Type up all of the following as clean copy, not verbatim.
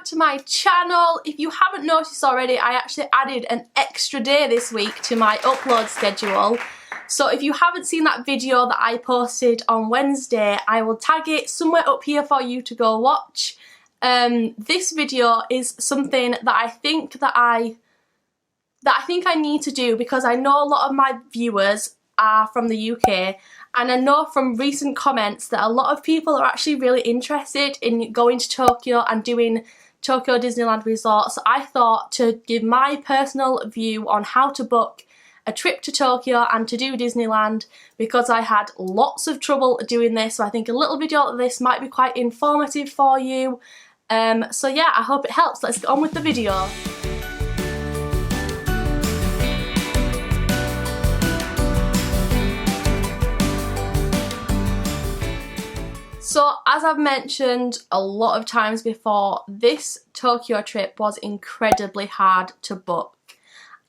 to my channel. If you haven't noticed already, I actually added an extra day this week to my upload schedule. So if you haven't seen that video that I posted on Wednesday, I will tag it somewhere up here for you to go watch. This video is something that I think I need to do because I know a lot of my viewers are from the UK, and I know from recent comments that a lot of people are actually really interested in going to Tokyo and doing Tokyo Disneyland Resort. So I thought to give my personal view on how to book a trip to Tokyo and to do Disneyland, because I had lots of trouble doing this. So I think a little video like this might be quite informative for you. So yeah, I hope it helps. Let's get on with the video. So as I've mentioned a lot of times before, this Tokyo trip was incredibly hard to book.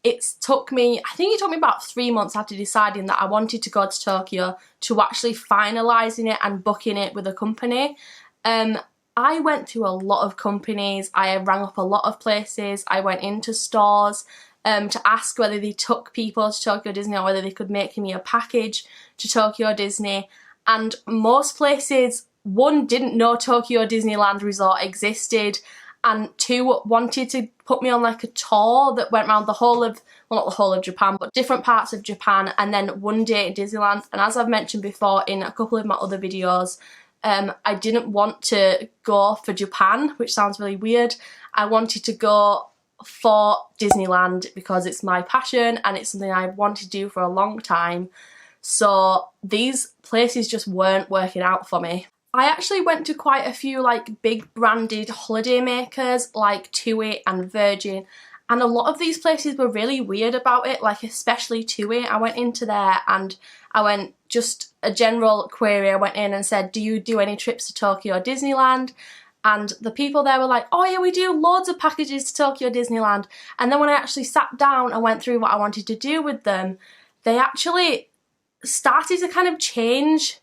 I think it took me about 3 months after deciding that I wanted to go to Tokyo to actually finalising it and booking it with a company. I went to a lot of companies, I rang up a lot of places, I went into stores to ask whether they took people to Tokyo Disney or whether they could make me a package to Tokyo Disney. And most places, one, didn't know Tokyo Disneyland Resort existed, and two, wanted to put me on like a tour that went around the whole of, well, not the whole of Japan, but different parts of Japan, and then one day at Disneyland. And as I've mentioned before in a couple of my other videos, I didn't want to go for Japan, which sounds really weird. I wanted to go for Disneyland because it's my passion and it's something I've wanted to do for a long time. So these places just weren't working out for me. I actually went to quite a few like big branded holiday makers like TUI and Virgin, and a lot of these places were really weird about it, like especially TUI. I went into there and I went, just a general query, I went in and said, do you do any trips to Tokyo Disneyland? And the people there were like, oh yeah, we do loads of packages to Tokyo Disneyland. And then when I actually sat down and went through what I wanted to do with them, they actually started to kind of change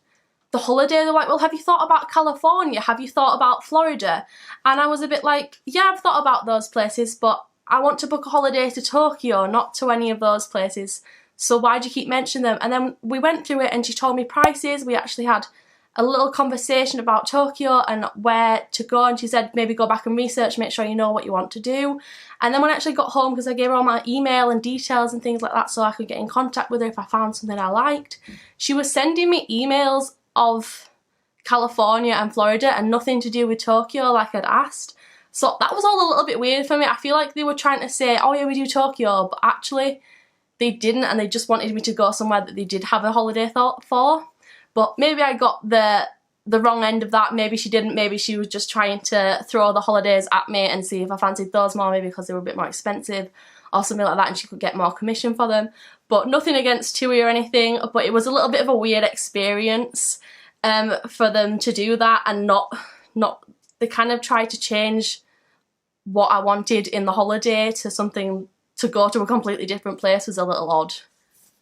the holiday. They're like, well, have you thought about California? Have you thought about Florida? And I was a bit like, yeah, I've thought about those places, but I want to book a holiday to Tokyo, not to any of those places. So why do you keep mentioning them? And then we went through it and she told me prices. We actually had a little conversation about Tokyo and where to go, and she said maybe go back and research, make sure you know what you want to do. And then when I actually got home, because I gave her all my email and details and things like that so I could get in contact with her if I found something I liked, she was sending me emails of California and Florida and nothing to do with Tokyo like I'd asked. So that was all a little bit weird for me. I feel like they were trying to say, oh yeah, we do Tokyo, but actually they didn't, and they just wanted me to go somewhere that they did have a holiday thought for. But maybe I got the wrong end of that. Maybe she didn't. Maybe she was just trying to throw the holidays at me and see if I fancied those more, maybe because they were a bit more expensive or something like that, and she could get more commission for them. But nothing against TUI or anything, but it was a little bit of a weird experience for them to do that, and they kind of tried to change what I wanted in the holiday to something to go to a completely different place. Was a little odd.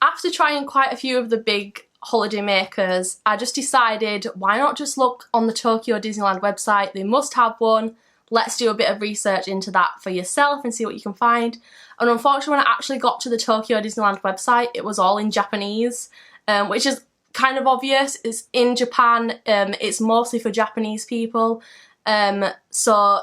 After trying quite a few of the big holiday makers, I just decided, why not just look on the Tokyo Disneyland website? They must have one. Let's do a bit of research into that for yourself and see what you can find. And unfortunately, when I actually got to the Tokyo Disneyland website, it was all in Japanese, which is kind of obvious. It's in Japan, it's mostly for Japanese people, so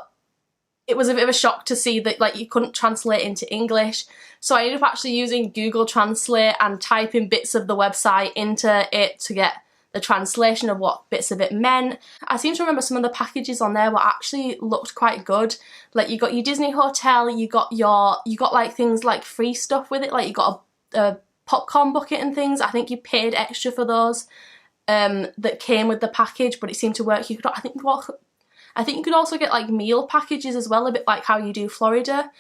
it was a bit of a shock to see that like you couldn't translate into English. So I ended up actually using Google Translate and typing bits of the website into it to get the translation of what bits of it meant. I seem to remember some of the packages on there were actually looked quite good. Like you got your Disney hotel, you got like things like free stuff with it, like you got a popcorn bucket and things. I think you paid extra for those that came with the package, but it seemed to work. I think you could also get like meal packages as well, a bit like how you do Florida.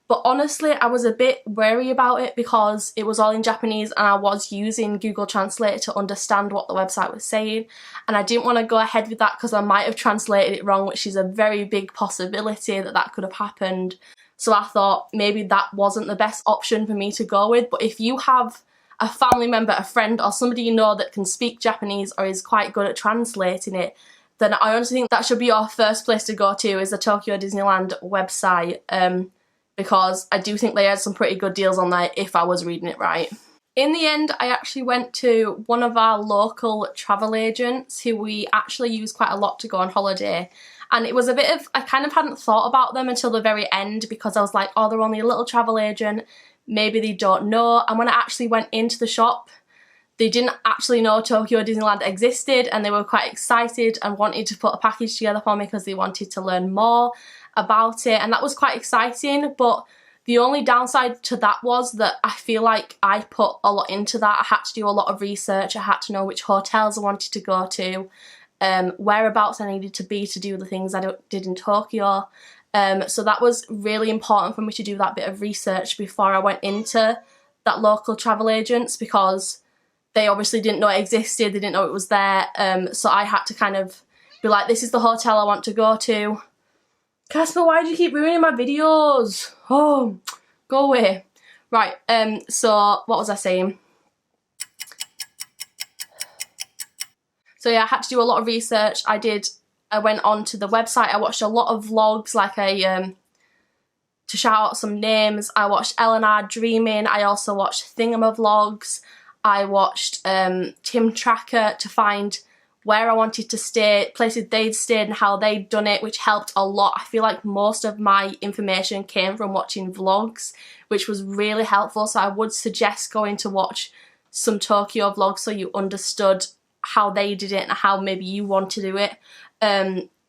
But honestly, I was a bit wary about it because it was all in Japanese and I was using Google Translate to understand what the website was saying. And I didn't want to go ahead with that because I might have translated it wrong, which is a very big possibility that that could have happened. So I thought maybe that wasn't the best option for me to go with. But if you have a family member, a friend, or somebody you know that can speak Japanese or is quite good at translating it, then I honestly think that should be your first place to go to, is the Tokyo Disneyland website, because I do think they had some pretty good deals on there if I was reading it right. In the end, I actually went to one of our local travel agents who we actually use quite a lot to go on holiday. And it was a bit of, I kind of hadn't thought about them until the very end, because I was like, oh, they're only a little travel agent, maybe they don't know. And when I actually went into the shop, they didn't actually know Tokyo Disneyland existed, and they were quite excited and wanted to put a package together for me because they wanted to learn more about it, and that was quite exciting. But the only downside to that was that I feel like I put a lot into that. I had to do a lot of research. I had to know which hotels I wanted to go to, whereabouts I needed to be to do the things I did in Tokyo. So that was really important for me to do that bit of research before I went into that local travel agents, because they obviously didn't know it existed, they didn't know it was there. So I had to kind of be like, this is the hotel I want to go to. Casper, why do you keep ruining my videos? Oh, go away. Right, so what was I saying? So yeah, I had to do a lot of research. I went onto the website, I watched a lot of vlogs, like to shout out some names. I watched Eleanor Dreaming, I also watched Thingamavlogs, I watched Tim Tracker to find where I wanted to stay, places they'd stayed and how they'd done it, which helped a lot. I feel like most of my information came from watching vlogs, which was really helpful. So I would suggest going to watch some Tokyo vlogs so you understood how they did it and how maybe you want to do it.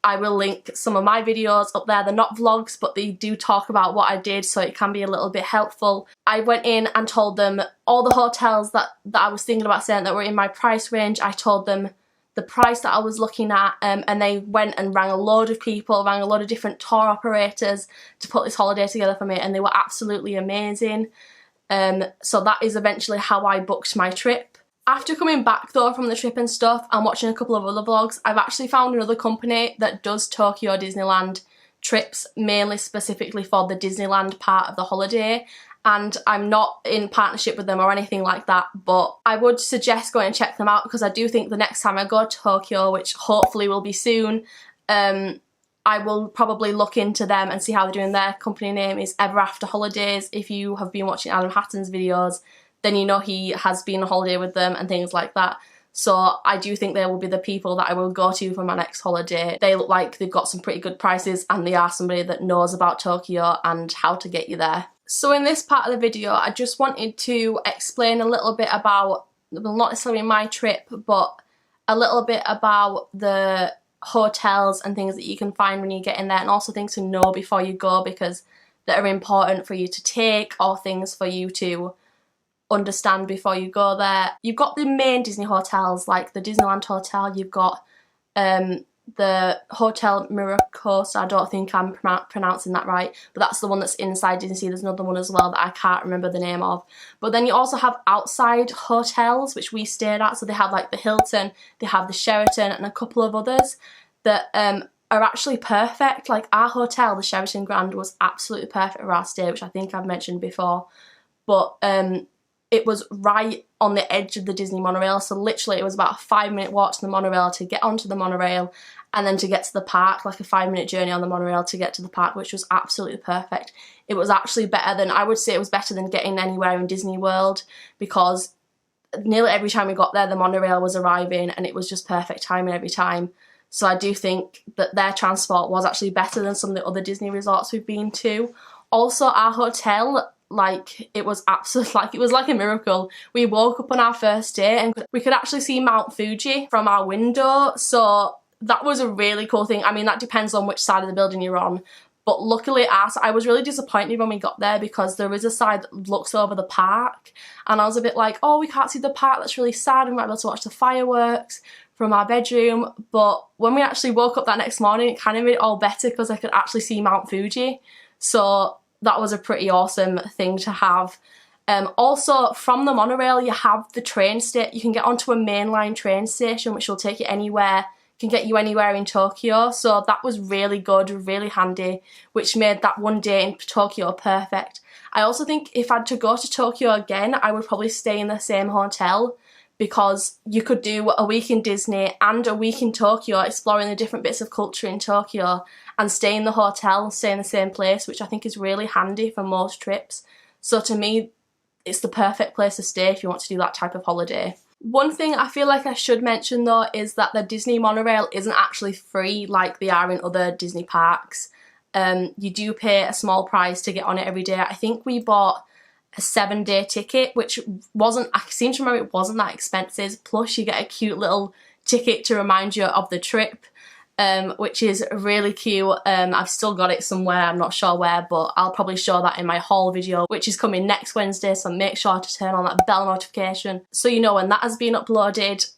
I will link some of my videos up there. They're not vlogs, but they do talk about what I did, so it can be a little bit helpful. I went in and told them all the hotels that I was thinking about staying that were in my price range. I told them the price that I was looking at, and they went and rang a load of people, rang a load of different tour operators to put this holiday together for me, and they were absolutely amazing. So that is eventually how I booked my trip. After coming back though from the trip and stuff and watching a couple of other vlogs, I've actually found another company that does Tokyo Disneyland trips, mainly specifically for the Disneyland part of the holiday. And I'm not in partnership with them or anything like that, but I would suggest going and check them out, because I do think the next time I go to Tokyo, which hopefully will be soon, I will probably look into them and see how they're doing. Their company name is Ever After Holidays. If you have been watching Adam Hatton's videos, then you know he has been on holiday with them and things like that. So I do think they will be the people that I will go to for my next holiday. They look like they've got some pretty good prices, and they are somebody that knows about Tokyo and how to get you there. So in this part of the video, I just wanted to explain a little bit about, well, not necessarily my trip, but a little bit about the hotels and things that you can find when you get in there, and also things to know before you go, because that are important for you to take, or things for you to understand before you go there. You've got the main Disney hotels, like the Disneyland Hotel. You've got the Hotel Miracosta. I don't think I'm pronouncing that right, but that's the one that's inside Disney. There's another one as well that I can't remember the name of. But then you also have outside hotels, which we stayed at. So they have like the Hilton, they have the Sheraton, and a couple of others that are actually perfect. Like our hotel, the Sheraton Grand, was absolutely perfect for our stay, which I think I've mentioned before. But it was right on the edge of the Disney monorail, so literally it was about a 5-minute walk to the monorail to get onto the monorail, and then to get to the park, like a 5-minute journey on the monorail to get to the park, which was absolutely perfect. It was actually better than, I would say it was better than getting anywhere in Disney World, because nearly every time we got there the monorail was arriving, and it was just perfect timing every time. So I do think that their transport was actually better than some of the other Disney resorts we've been to. Also, our hotel, like, it was absolutely, like, it was like a miracle. We woke up on our first day and we could actually see Mount Fuji from our window, so that was a really cool thing. I mean, that depends on which side of the building you're on, but luckily I was really disappointed when we got there, because there is a side that looks over the park, and I was a bit like, oh, we can't see the park, that's really sad, we might be able to watch the fireworks from our bedroom. But when we actually woke up that next morning, it kind of made it all better, because I could actually see Mount Fuji, so that was a pretty awesome thing to have. Also, from the monorail, you have the train station. You can get onto a mainline train station, which will take you anywhere, can get you anywhere in Tokyo. So that was really good, really handy, which made that one day in Tokyo perfect. I also think if I had to go to Tokyo again, I would probably stay in the same hotel, because you could do a week in Disney and a week in Tokyo, exploring the different bits of culture in Tokyo, and stay in the hotel and stay in the same place, which I think is really handy for most trips. So to me, it's the perfect place to stay if you want to do that type of holiday. One thing I feel like I should mention though is that the Disney monorail isn't actually free like they are in other Disney parks. You do pay a small price to get on it every day. I think we bought a 7-day ticket, which wasn't, I seem to remember it wasn't that expensive. Plus you get a cute little ticket to remind you of the trip, which is really cute. I've still got it somewhere, I'm not sure where, but I'll probably show that in my haul video, which is coming next Wednesday, so make sure to turn on that bell notification so you know when that has been uploaded.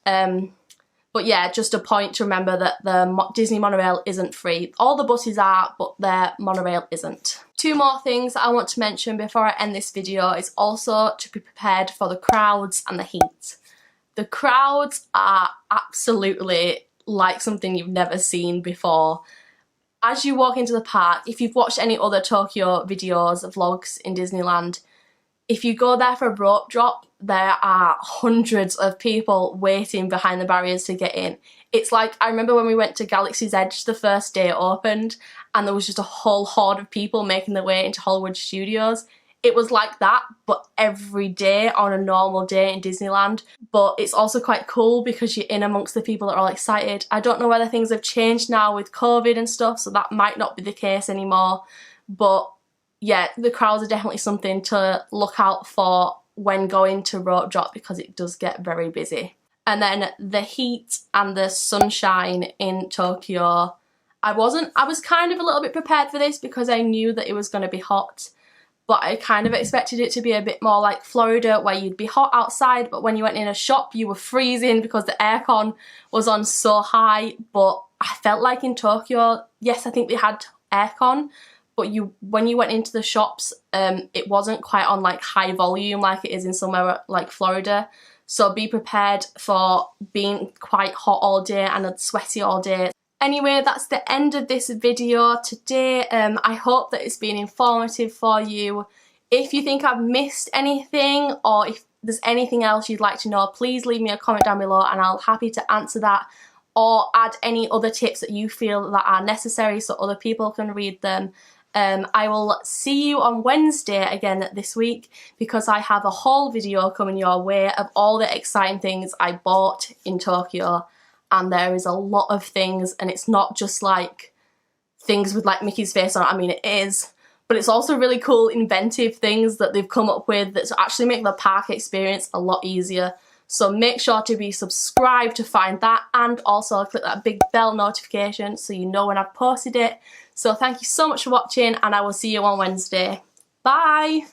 But yeah, just a point to remember that the Disney monorail isn't free. All the buses are, but their monorail isn't. Two more things I want to mention before I end this video is also to be prepared for the crowds and the heat. The crowds are absolutely like something you've never seen before. As you walk into the park, if you've watched any other Tokyo videos, vlogs in Disneyland, if you go there for a rope drop, there are hundreds of people waiting behind the barriers to get in. It's like, I remember when we went to Galaxy's Edge the first day it opened, and there was just a whole horde of people making their way into Hollywood Studios. It was like that, but every day on a normal day in Disneyland. But it's also quite cool because you're in amongst the people that are all excited. I don't know whether things have changed now with COVID and stuff, so that might not be the case anymore. But yeah, the crowds are definitely something to look out for when going to rope drop, because it does get very busy. And then the heat and the sunshine in Tokyo, I was kind of a little bit prepared for this because I knew that it was going to be hot, but I kind of expected it to be a bit more like Florida, where you'd be hot outside, but when you went in a shop you were freezing because the aircon was on so high. But I felt like in Tokyo, yes, I think they had aircon, but when you went into the shops, it wasn't quite on like high volume like it is in somewhere like Florida. So be prepared for being quite hot all day and sweaty all day. Anyway, that's the end of this video today. I hope that it's been informative for you. If you think I've missed anything, or if there's anything else you'd like to know, please leave me a comment down below and I'll be happy to answer that, or add any other tips that you feel that are necessary so other people can read them. I will see you on Wednesday again this week, because I have a haul video coming your way of all the exciting things I bought in Tokyo. And there is a lot of things, and it's not just like things with like Mickey's face on it. I mean, it is, but it's also really cool inventive things that they've come up with that actually make the park experience a lot easier. So make sure to be subscribed to find that, and also click that big bell notification so you know when I've posted it. So thank you so much for watching, and I will see you on Wednesday. Bye!